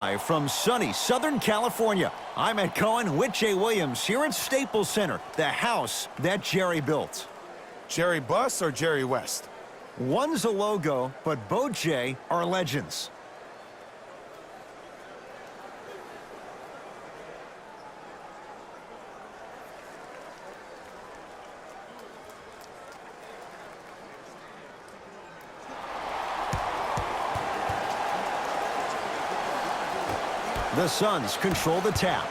Live from sunny Southern California, I'm Ed Cohen with Jay Williams here at Staples Center, the house that Jerry built. Jerry Buss or Jerry West? One's a logo, but both Jay are legends. The Suns control the tap.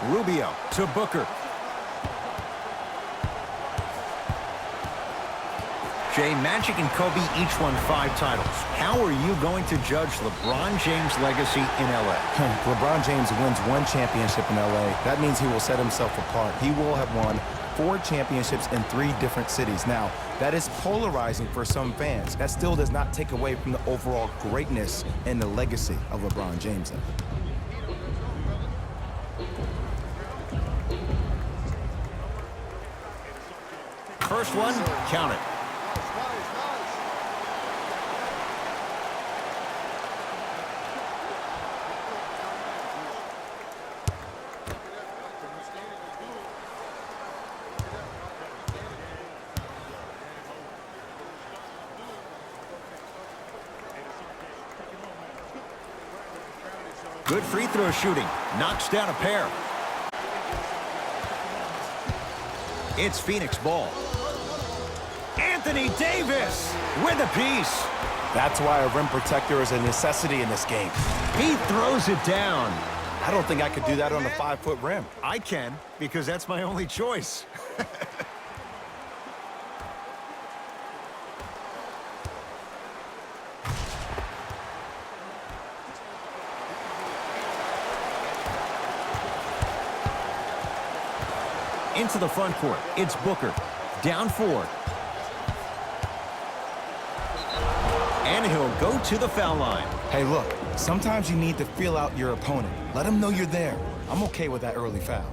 Rubio to Booker. Jay, Magic and Kobe each won 5 titles. How are you going to judge LeBron James' legacy in L.A.? LeBron James wins 1 championship in L.A. That means he will set himself apart. He will have won 4 championships in 3 different cities. Now, that is polarizing for some fans. That still does not take away from the overall greatness and the legacy of LeBron James. First one, count it. Good free throw shooting. Knocks down a pair. It's Phoenix ball. Anthony Davis with a piece. That's why a rim protector is a necessity in this game. He throws it down. I don't think I could do that on a 5-foot rim. I can, because that's my only choice. Into the front court, it's Booker, down 4. And he'll go to the foul line. Hey, look, sometimes you need to feel out your opponent. Let him know you're there. I'm okay with that early foul.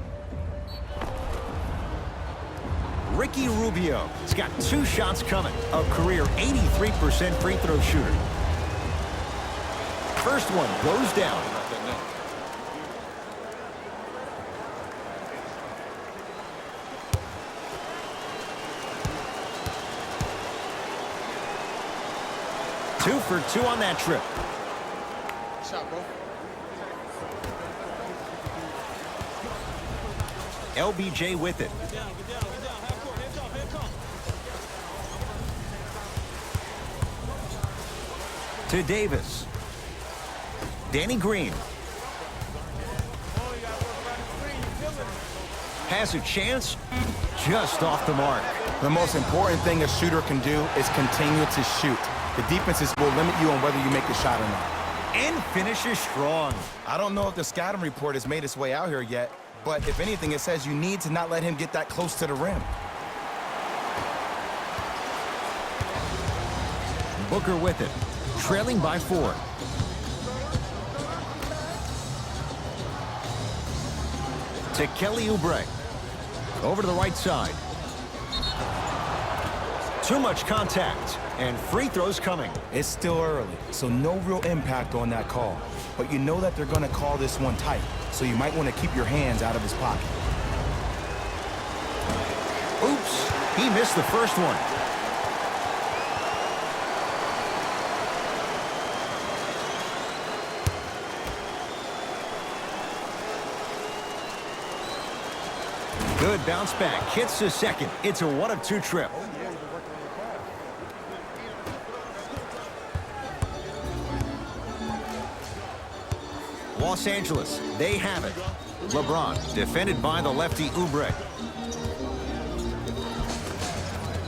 Ricky Rubio has got 2 shots coming, a career 83% free throw shooter. First one goes down. Two for 2 on that trip. Shot, bro. LBJ with it. Get down, half court, hands off, hands off. To Davis. Danny Green. Has a chance, just off the mark. The most important thing a shooter can do is continue to shoot. The defenses will limit you on whether you make the shot or not. And finishes strong. I don't know if the scouting report has made its way out here yet, but if anything, it says you need to not let him get that close to the rim. Booker with it, trailing by 4. To Kelly Oubre. Over to the right side. Too much contact, and free throws coming. It's still early, so no real impact on that call. But you know that they're going to call this one tight, so you might want to keep your hands out of his pocket. Oops, he missed the first one. Good bounce back, hits the second. It's a 1 of 2 trip. Los Angeles, they have it. LeBron, defended by the lefty Oubre.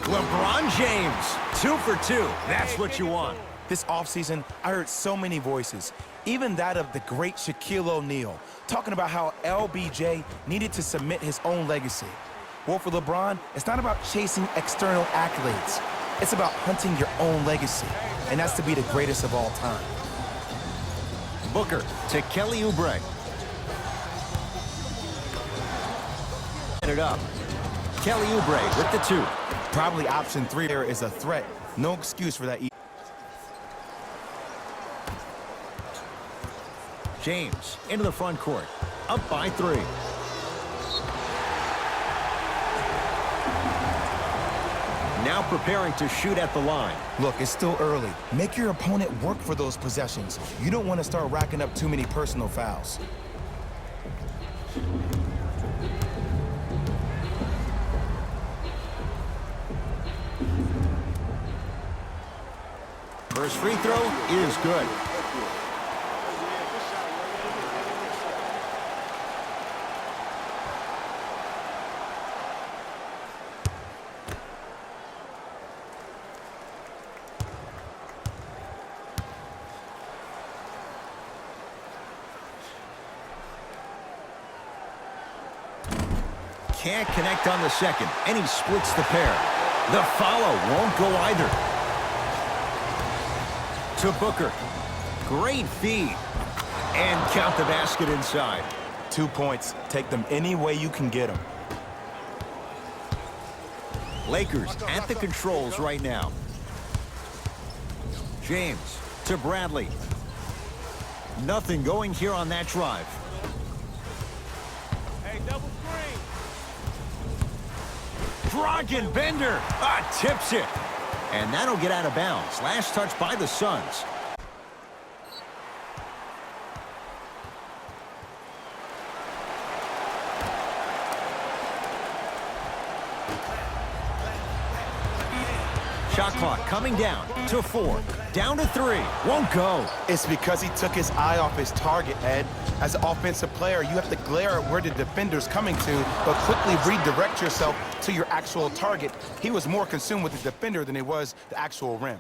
LeBron James, 2 for 2. That's what you want. This offseason, I heard so many voices, even that of the great Shaquille O'Neal, talking about how LBJ needed to submit his own legacy. Well, for LeBron, it's not about chasing external accolades. It's about hunting your own legacy, and that's to be the greatest of all time. Booker to Kelly Oubre. It up. Kelly Oubre with the 2. Probably option 3 there is a threat No excuse for that. James into the front court. Up by 3. Now preparing to shoot at the line. Look, it's still early. Make your opponent work for those possessions. You don't want to start racking up too many personal fouls. First free throw is good. Can't connect on the second, and he splits the pair. The follow won't go either. To Booker. Great feed. And count the basket inside. 2 points. Take them any way you can get them. Lakers at the controls right now. James to Bradley. Nothing going here on that drive. Hey, double screen. Dragon Bender tips it. And that'll get out of bounds. Last touch by the Suns. Shot clock coming down to 4. Down to 3. Won't go. It's because he took his eye off his target, Ed. As an offensive player, you have to glare at where the defender's coming to, but quickly redirect yourself to your actual target. He was more consumed with the defender than he was the actual rim.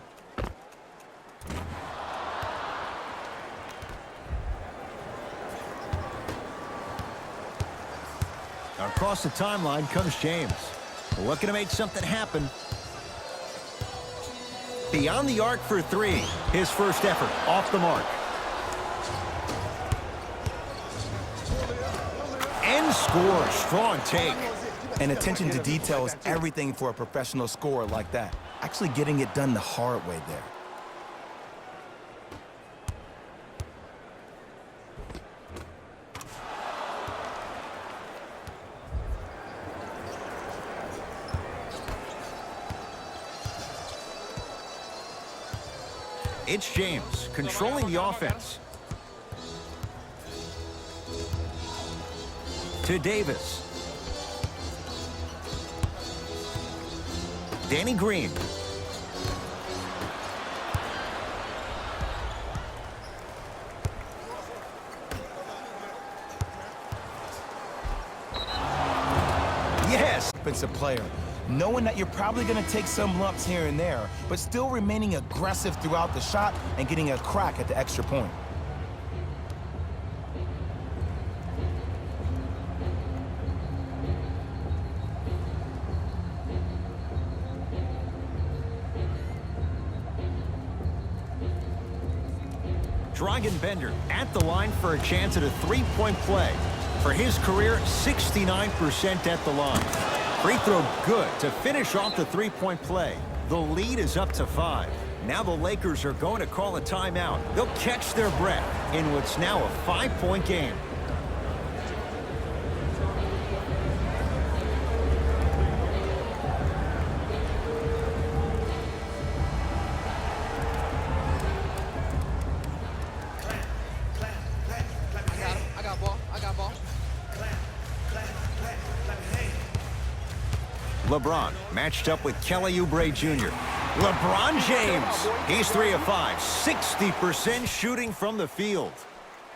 Across the timeline comes James. Looking to make something happen. Beyond the arc for 3. His first effort off the mark. And scores. Strong take. And attention to detail is everything for a professional scorer like that. Actually getting it done the hard way there. It's James controlling the offense. To Davis. Danny Green. Yes. Offensive player, knowing that you're probably going to take some lumps here and there, but still remaining aggressive throughout the shot and getting a crack at the extra point. Dragon Bender at the line for a chance at a three-point play. For his career, 69% at the line. Free throw good to finish off the three-point play. The lead is up to 5. Now the Lakers are going to call a timeout. They'll catch their breath in what's now a 5-point game. LeBron matched up with Kelly Oubre Jr. LeBron James. He's 3 of 5, 60% shooting from the field.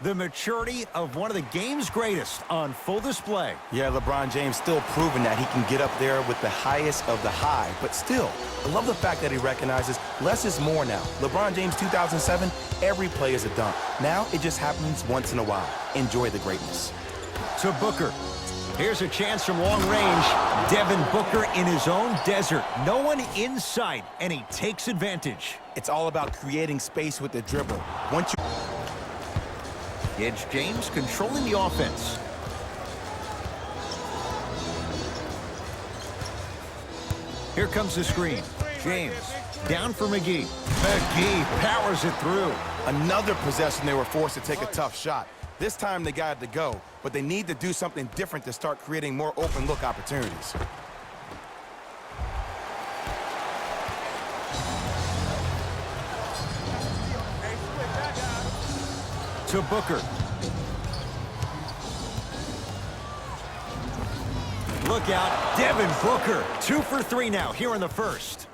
The maturity of one of the game's greatest on full display. Yeah, LeBron James still proving that he can get up there with the highest of the high. But still, I love the fact that he recognizes less is more now. LeBron James 2007, every play is a dunk. Now it just happens once in a while. Enjoy the greatness. To Booker. Here's a chance from long range. Devin Booker in his own desert. No one in sight, and he takes advantage. It's all about creating space with the dribble. Once you... It's James controlling the offense. Here comes the screen. James Down for McGee. McGee powers it through. Another possession they were forced to take a tough shot. This time they got it to go, but they need to do something different to start creating more open look opportunities. To Booker. Look out, Devin Booker. 2 for 3 now here in the first.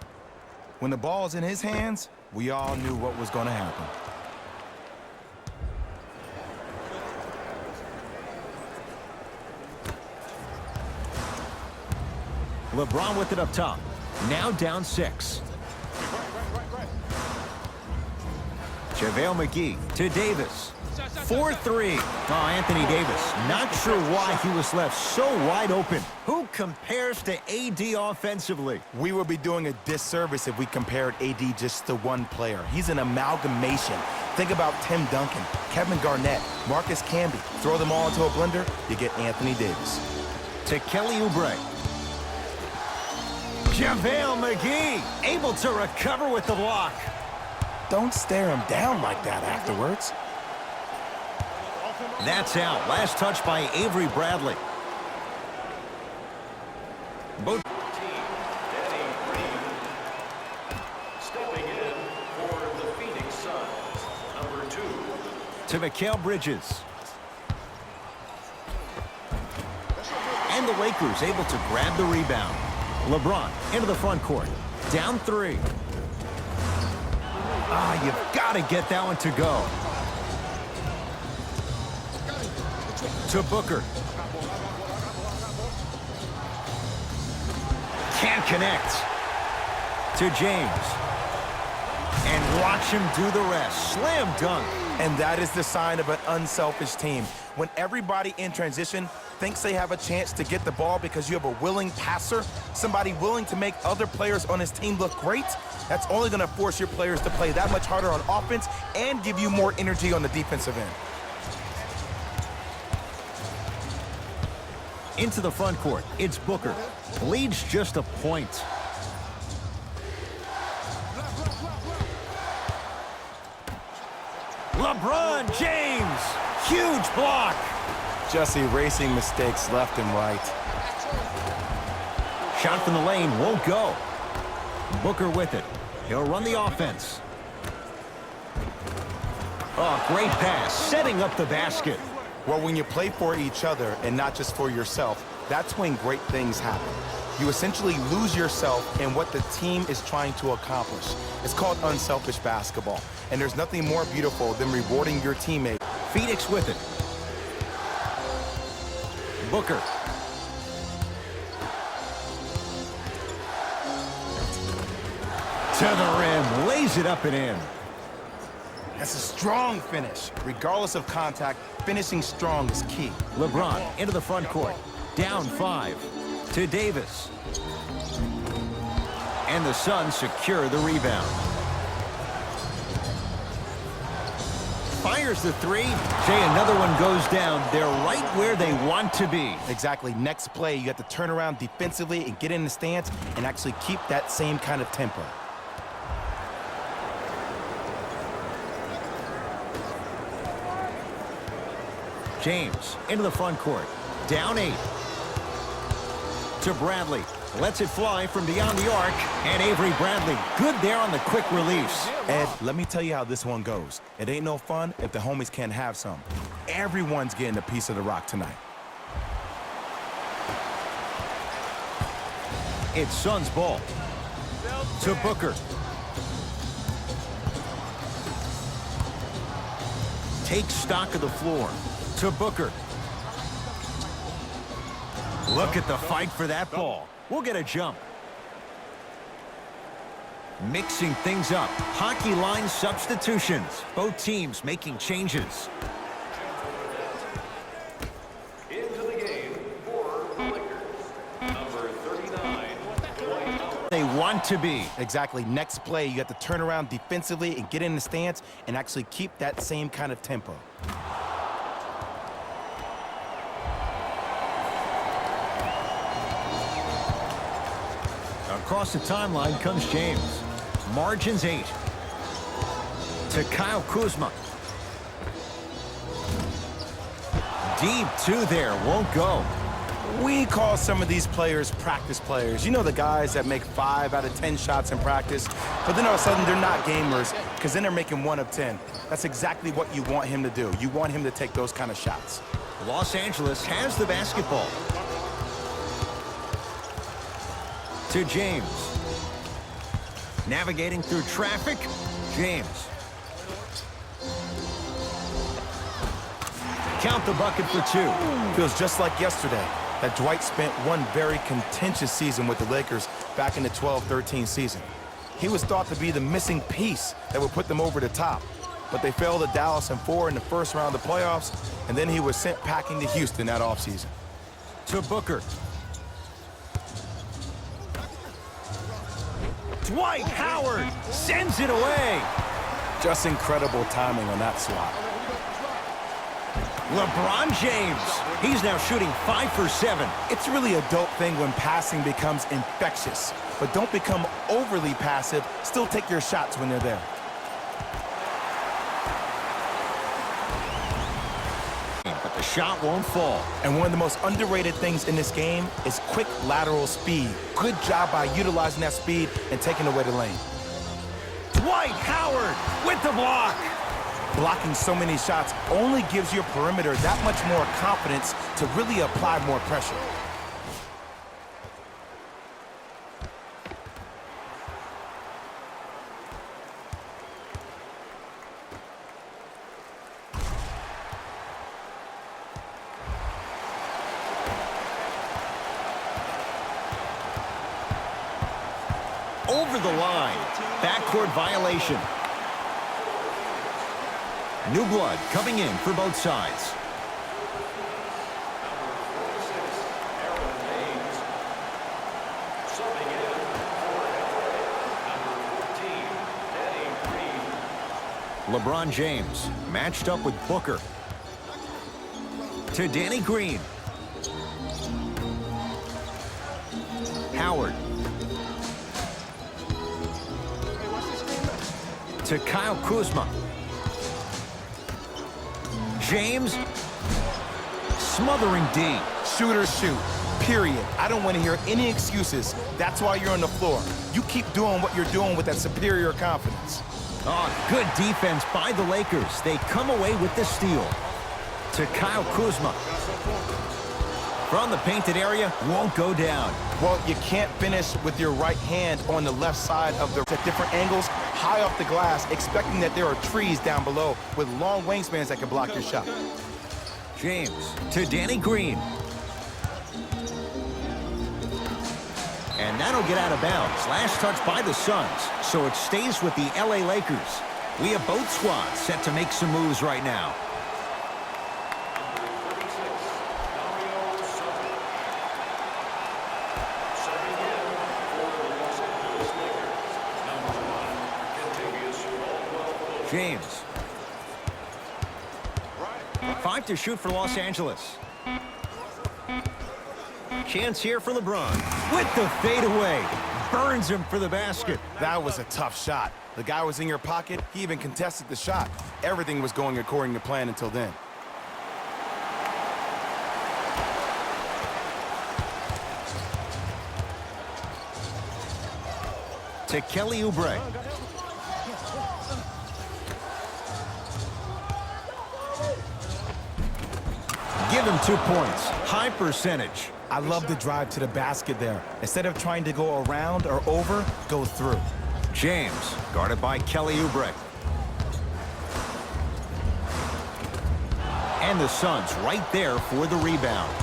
When the ball's in his hands, we all knew what was going to happen. LeBron with it up top. Now down 6. JaVale McGee to Davis. 4-3. Oh, Anthony Davis. Not sure why he was left so wide open. Who compares to AD offensively? We would be doing a disservice if we compared AD just to one player. He's an amalgamation. Think about Tim Duncan, Kevin Garnett, Marcus Camby. Throw them all into a blender, you get Anthony Davis. To Kelly Oubre. JaVale McGee able to recover with the block. Don't stare him down like that afterwards. That's out. Last touch by Avery Bradley. Both Stepping in for the Phoenix Suns, number 2. to Mikal Bridges. And the Lakers able to grab the rebound. LeBron into the front court. Down 3. Ah, you've got to get that one to go. To Booker. Can't connect. To James. And watch him do the rest. Slam dunk. And that is the sign of an unselfish team. When everybody in transition thinks they have a chance to get the ball because you have a willing passer, somebody willing to make other players on his team look great, that's only going to force your players to play that much harder on offense and give you more energy on the defensive end. Into the front court, it's Booker. Leads just a point. LeBron James, huge block. Just erasing mistakes left and right. Shot from the lane won't go. Booker with it. He'll run the offense. Oh, great pass, setting up the basket. Well, when you play for each other and not just for yourself, that's when great things happen. You essentially lose yourself in what the team is trying to accomplish. It's called unselfish basketball, and there's nothing more beautiful than rewarding your teammate. Phoenix with it. Booker. To the rim, lays it up and in. That's a strong finish. Regardless of contact, finishing strong is key. LeBron into the front court. Down 5. To Davis. And the Suns secure the rebound. Fires the 3. Jay, another one goes down. They're right where they want to be. Exactly. Next play, you have to turn around defensively and get in the stance and actually keep that same kind of tempo. James into the front court. Down 8. To Bradley. Lets it fly from beyond the arc. And Avery Bradley, good there on the quick release. Ed, let me tell you how this one goes. It ain't no fun if the homies can't have some. Everyone's getting a piece of the rock tonight. It's Suns ball. To Booker. Takes stock of the floor. To Booker. Look at the fight for that ball. We'll get a jump. Mixing things up. Hockey line substitutions. Both teams making changes. Into the game for the Lakers, number 39, Dwight Howard. They want to be. Exactly. Next play, you have to turn around defensively and get in the stance and actually keep that same kind of tempo. Across the timeline comes James. Margin's 8. To Kyle Kuzma. Deep 2 there, won't go. We call some of these players practice players. You know, the guys that make 5 out of 10 shots in practice, but then all of a sudden they're not gamers because then they're making 1 of 10. That's exactly what you want him to do. You want him to take those kind of shots. Los Angeles has the basketball. To James. Navigating through traffic, James. Count the bucket for 2. Feels just like yesterday that Dwight spent one very contentious season with the Lakers back in the 12-13 season. He was thought to be the missing piece that would put them over the top, but they fell to Dallas in 4 in the first round of the playoffs, and then he was sent packing to Houston that offseason. To Booker. Dwight Howard sends it away. Just incredible timing on that swat. LeBron James. He's now shooting 5 for 7. It's really a dope thing when passing becomes infectious, but don't become overly passive. Still take your shots when they're there. But the shot won't fall. And one of the most underrated things in this game is quick lateral speed. Good job by utilizing that speed and taking away the lane. Dwight Howard with the block. Blocking so many shots only gives your perimeter that much more confidence to really apply more pressure. Over the line. Backcourt violation. New blood coming in for both sides. LeBron James matched up with Booker. To Danny Green. Howard. To Kyle Kuzma. James. Smothering D. Shooters shoot, period. I don't want to hear any excuses. That's why you're on the floor. You keep doing what you're doing with that superior confidence. Oh, good defense by the Lakers. They come away with the steal. To Kyle Kuzma. From the painted area, won't go down. Well, you can't finish with your right hand on the left side of the at different angles, high off the glass, expecting that there are trees down below with long wingspans that can block your shot. James to Danny Green. And that'll get out of bounds. Last touch by the Suns, so it stays with the LA Lakers. We have both squads set to make some moves right now. James. 5 to shoot for Los Angeles. Chance here for LeBron. With the fadeaway. Burns him for the basket. That was a tough shot. The guy was in your pocket. He even contested the shot. Everything was going according to plan until then. To Kelly Oubre. Give him 2 points. High percentage. I love the drive to the basket there. Instead of trying to go around or over, go through. James, guarded by Kelly Oubre. And the Suns right there for the rebound.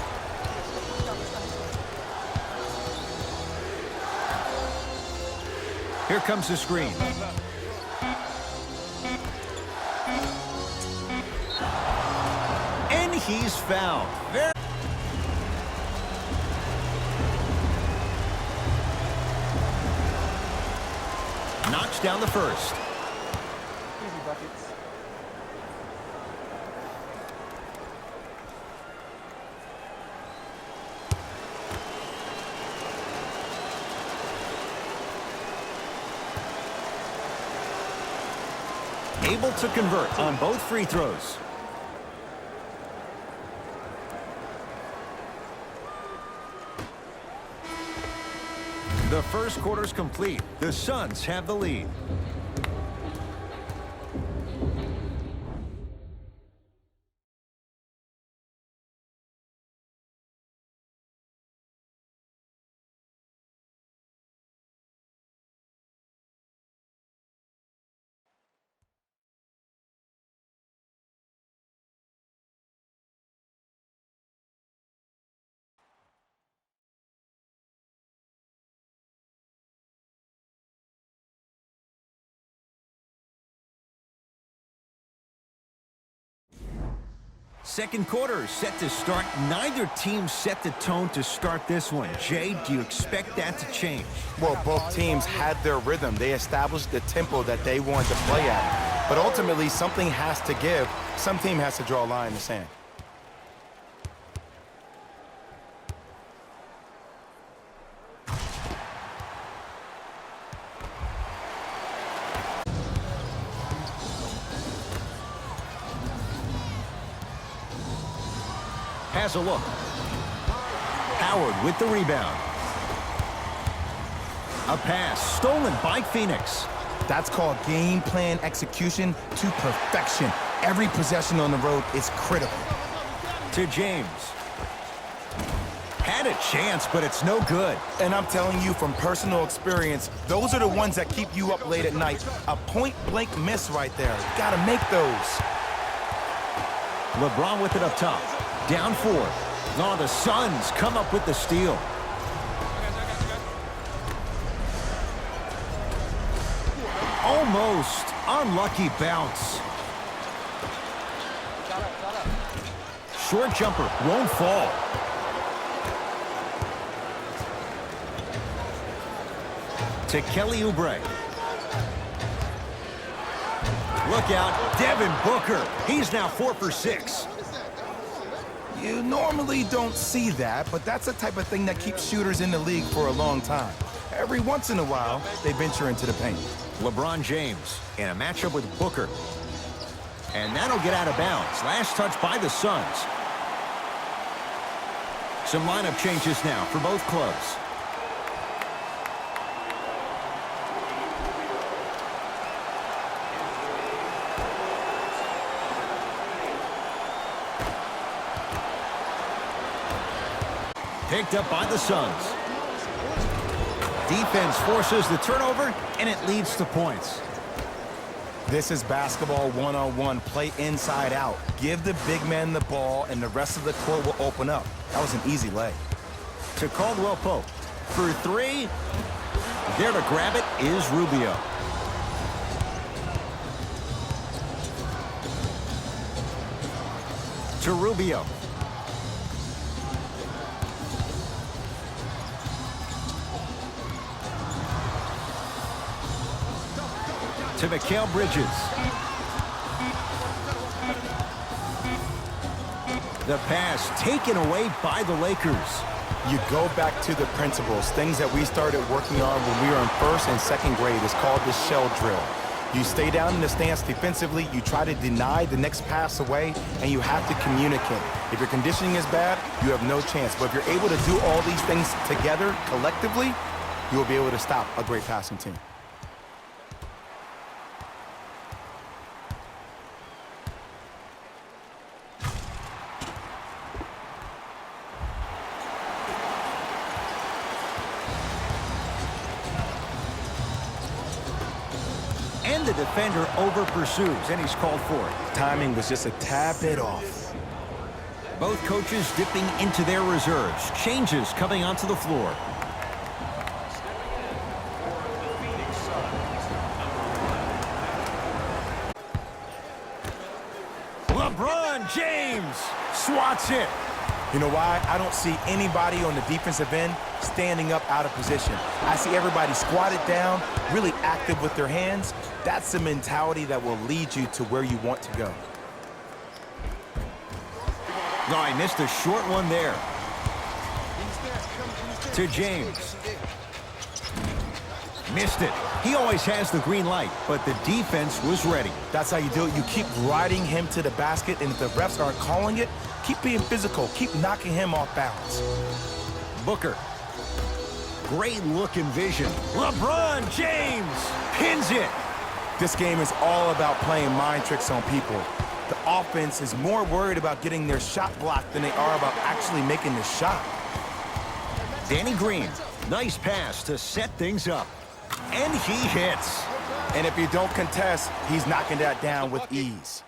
Here comes the screen. And he's fouled. Knocks down the first. Easy buckets. able to convert on both free throws. The first quarter's complete. The Suns have the lead. Second quarter is set to start. Neither team set the tone to start this one. Jay, do you expect that to change? Well, both teams had their rhythm. They established the tempo that they wanted to play at. But ultimately, something has to give. Some team has to draw a line in the sand. Has a look. Howard with the rebound. A pass stolen by Phoenix. That's called game plan execution to perfection. Every possession on the road is critical. To James. Had a chance, but it's no good. And I'm telling you from personal experience, those are the ones that keep you up late at night. A point-blank miss right there. Gotta make those. LeBron with it up top. Down 4. Oh, the Suns come up with the steal. Almost. Unlucky bounce. Short jumper. Won't fall. To Kelly Oubre. Look out. Devin Booker. He's now 4 for 6. You normally don't see that, but that's the type of thing that keeps shooters in the league for a long time. Every once in a while, they venture into the paint. LeBron James in a matchup with Booker. And that'll get out of bounds. Last touch by the Suns. Some lineup changes now for both clubs. Picked up by the Suns. Defense forces the turnover, and it leads to points. This is basketball one-on-one. Play inside out. Give the big man the ball, and the rest of the court will open up. That was an easy lay. To Caldwell Pope. For 3. There to grab it is Rubio. To Rubio. To Mikal Bridges. The pass taken away by the Lakers. You go back to the principles, things that we started working on when we were in first and second grade. It's called the shell drill. You stay down in the stance defensively, you try to deny the next pass away, and you have to communicate. If your conditioning is bad, you have no chance. But if you're able to do all these things together, collectively, you will be able to stop a great passing team. And the defender over pursues, and he's called for it. Timing was just a tad bit off. Both coaches dipping into their reserves. Changes coming onto the floor. LeBron James swats it. You know why? I don't see anybody on the defensive end standing up out of position. I see everybody squatted down, really active with their hands. That's the mentality that will lead you to where you want to go. No, I missed a short one there. To James. Missed it. He always has the green light, but the defense was ready. That's how you do it. You keep riding him to the basket, and if the refs aren't calling it, keep being physical. Keep knocking him off balance. Booker. Great look and vision. LeBron James pins it. This game is all about playing mind tricks on people. The offense is more worried about getting their shot blocked than they are about actually making the shot. Danny Green. Nice pass to set things up. And he hits. And if you don't contest, he's knocking that down with ease.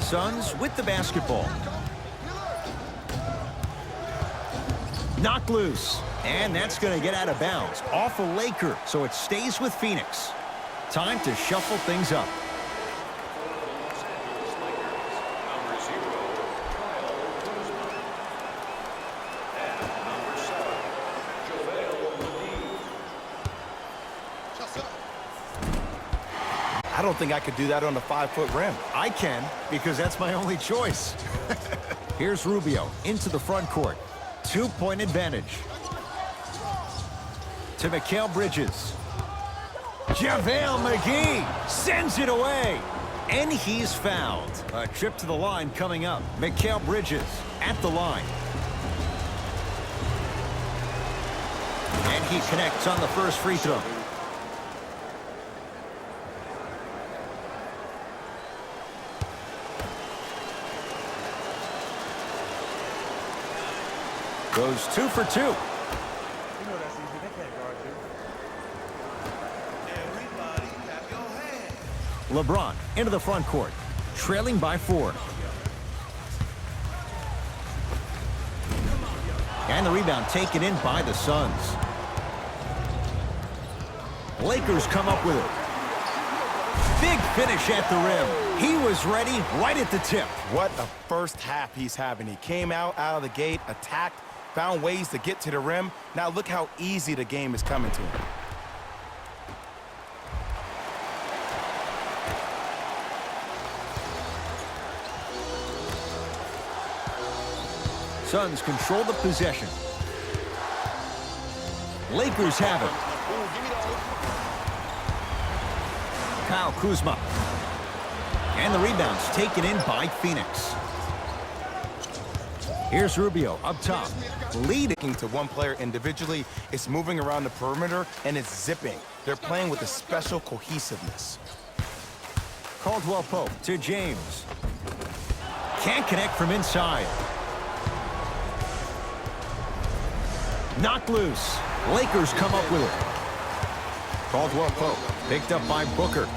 Suns with the basketball. Knocked loose. And that's going to get out of bounds. Off a Laker, so it stays with Phoenix. Time to shuffle things up. I don't think I could do that on a 5-foot rim. I can, because that's my only choice. Here's Rubio into the front court. 2-point advantage. To Mikal Bridges. JaVale McGee sends it away. And he's fouled. A trip to the line coming up. Mikal Bridges at the line. And he connects on the first free throw. Goes 2 for 2. You know that's easy. They can't guard you. LeBron into the front court, trailing by 4. And the rebound taken in by the Suns. Lakers come up with it. Big finish at the rim. He was ready right at the tip. What a first half he's having. He came out of the gate, attacked, found ways to get to the rim. Now look how easy the game is coming to him. Suns control the possession. Lakers have it. Kyle Kuzma. And the rebound's taken in by Phoenix. Here's Rubio up top. Leading to one player individually, it's moving around the perimeter, and it's zipping. They're playing with a special cohesiveness. Caldwell Pope to James. Can't connect from inside. Knocked loose. Lakers come up with it. Caldwell Pope picked up by Booker.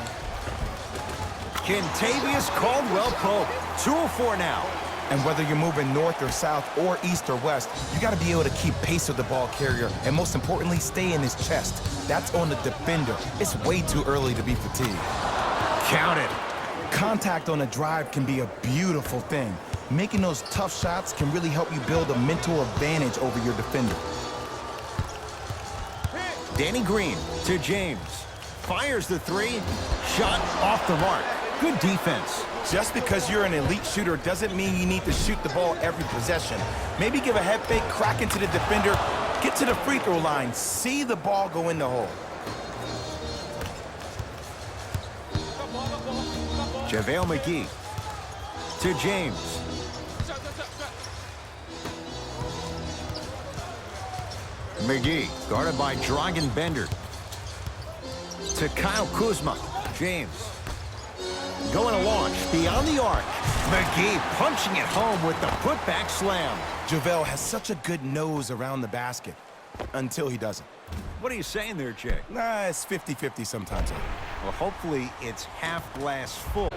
Kentavious Caldwell Pope. 2 of 4 now. And whether you're moving north or south or east or west, you got to be able to keep pace with the ball carrier and most importantly, stay in his chest. That's on the defender. It's way too early to be fatigued. Count it. Contact on a drive can be a beautiful thing. Making those tough shots can really help you build a mental advantage over your defender. Danny Green to James. Fires the 3. Shot off the mark. Good defense. Just because you're an elite shooter doesn't mean you need to shoot the ball every possession. Maybe give a head fake, crack into the defender, get to the free throw line, see the ball go in the hole. JaVale McGee to James. McGee guarded by Dragan Bender. To Kyle Kuzma. James. Going to launch beyond the arc. McGee punching it home with the putback slam. JaVale has such a good nose around the basket until he doesn't. What are you saying there, Jay? Nah, it's 50-50 sometimes. Well, hopefully it's half glass full.